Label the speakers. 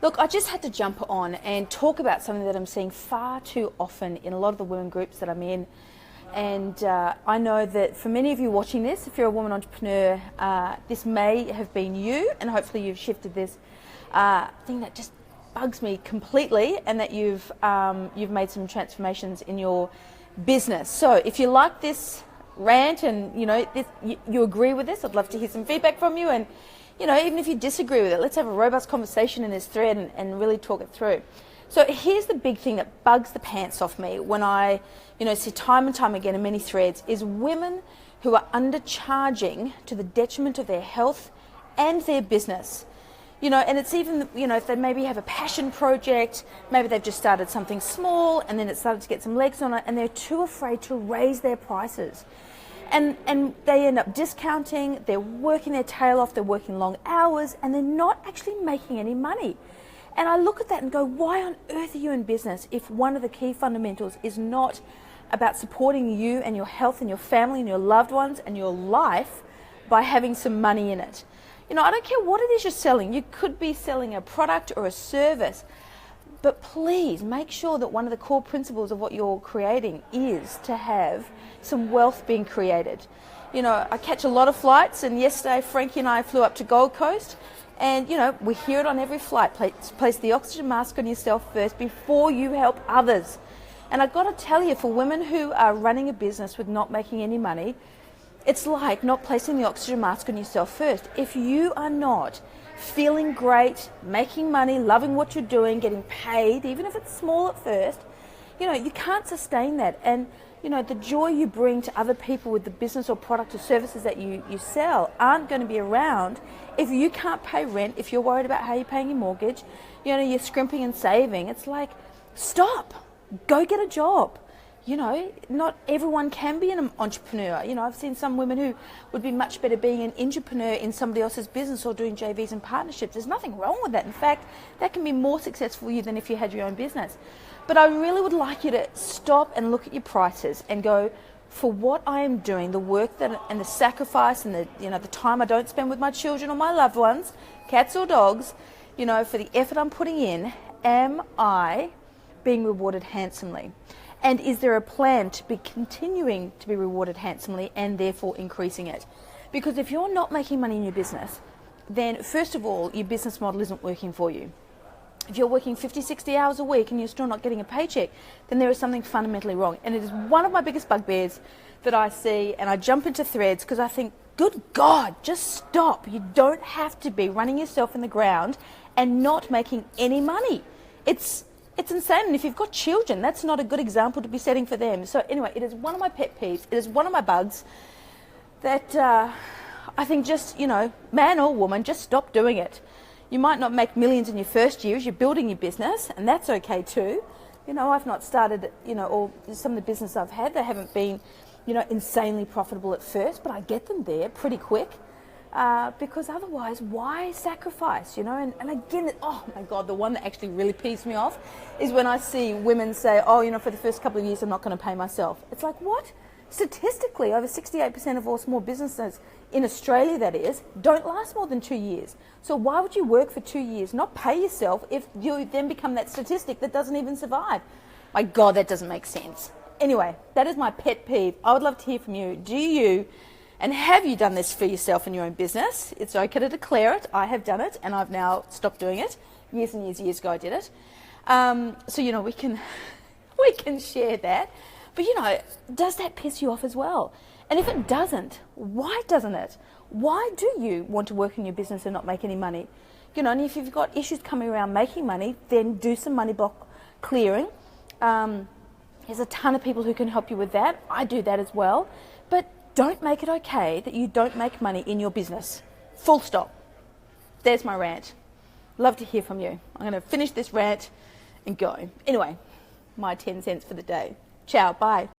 Speaker 1: Look, I just had to jump on and talk about something that I'm seeing far too often in a lot of the women groups that I'm in. And I know that for many of you watching this, if you're a woman entrepreneur, this may have been you, and hopefully you've shifted this thing that just bugs me completely, and that you've made some transformations in your business. So if you like this rant and you agree with this, I'd love to hear some feedback from you. And even if you disagree with it, let's have a robust conversation in this thread and really talk it through. So here's the big thing that bugs the pants off me when I see time and time again in many threads is women who are undercharging to the detriment of their health and their business. And it's even, if they maybe have a passion project, maybe they've just started something small and then it started to get some legs on it and they're too afraid to raise their prices. And they end up discounting, they're working their tail off, they're working long hours, and they're not actually making any money. And I look at that and go, why on earth are you in business if one of the key fundamentals is not about supporting you and your health and your family and your loved ones and your life by having some money in it? I don't care what it is you're selling. You could be selling a product or a service, but please make sure that one of the core principles of what you're creating is to have some wealth being created. I catch a lot of flights, and yesterday Frankie and I flew up to Gold Coast, and we hear it on every flight. Place the oxygen mask on yourself first before you help others. And I've got to tell you, for women who are running a business with not making any money, it's like not placing the oxygen mask on yourself first. If you are not feeling great, making money, loving what you're doing, getting paid, even if it's small at first, you can't sustain that. And the joy you bring to other people with the business or product or services that you sell aren't going to be around if you can't pay rent, if you're worried about how you're paying your mortgage, you're scrimping and saving. It's like, stop, go get a job. Not everyone can be an entrepreneur. I've seen some women who would be much better being an entrepreneur in somebody else's business or doing JVs and partnerships. There's nothing wrong with that. In fact, that can be more successful for you than if you had your own business. But I really would like you to stop and look at your prices and go, for what I am doing, the work that and the sacrifice and the time I don't spend with my children or my loved ones, cats or dogs, for the effort I'm putting in, am I being rewarded handsomely? And is there a plan to be continuing to be rewarded handsomely and therefore increasing it? Because if you're not making money in your business, then first of all, your business model isn't working for you. If you're working 50, 60 hours a week and you're still not getting a paycheck, then there is something fundamentally wrong. And it is one of my biggest bugbears that I see, and I jump into threads because I think, good God, just stop. You don't have to be running yourself in the ground and not making any money. It's insane, and if you've got children, that's not a good example to be setting for them. So anyway, it is one of my pet peeves. It is one of my bugs that I think just, man or woman, just stop doing it. You might not make millions in your first year as you're building your business, and that's okay too. I've not started, or some of the business I've had, they haven't been, insanely profitable at first, but I get them there pretty quick. Because otherwise, why sacrifice, And again, oh my God, the one that actually really pees me off is when I see women say, for the first couple of years, I'm not going to pay myself. It's like, what? Statistically, over 68% of all small businesses in Australia, that is, don't last more than 2 years. So why would you work for 2 years, not pay yourself, if you then become that statistic that doesn't even survive? My God, that doesn't make sense. Anyway, that is my pet peeve. I would love to hear from you. Do you... And have you done this for yourself in your own business? It's okay to declare it. I have done it, and I've now stopped doing it. Years and years ago I did it. So, we can share that. But, does that piss you off as well? And if it doesn't, why doesn't it? Why do you want to work in your business and not make any money? And if you've got issues coming around making money, then do some money block clearing. There's a ton of people who can help you with that. I do that as well. But don't make it okay that you don't make money in your business. Full stop. There's my rant. Love to hear from you. I'm going to finish this rant and go. Anyway, my 10 cents for the day. Ciao, bye.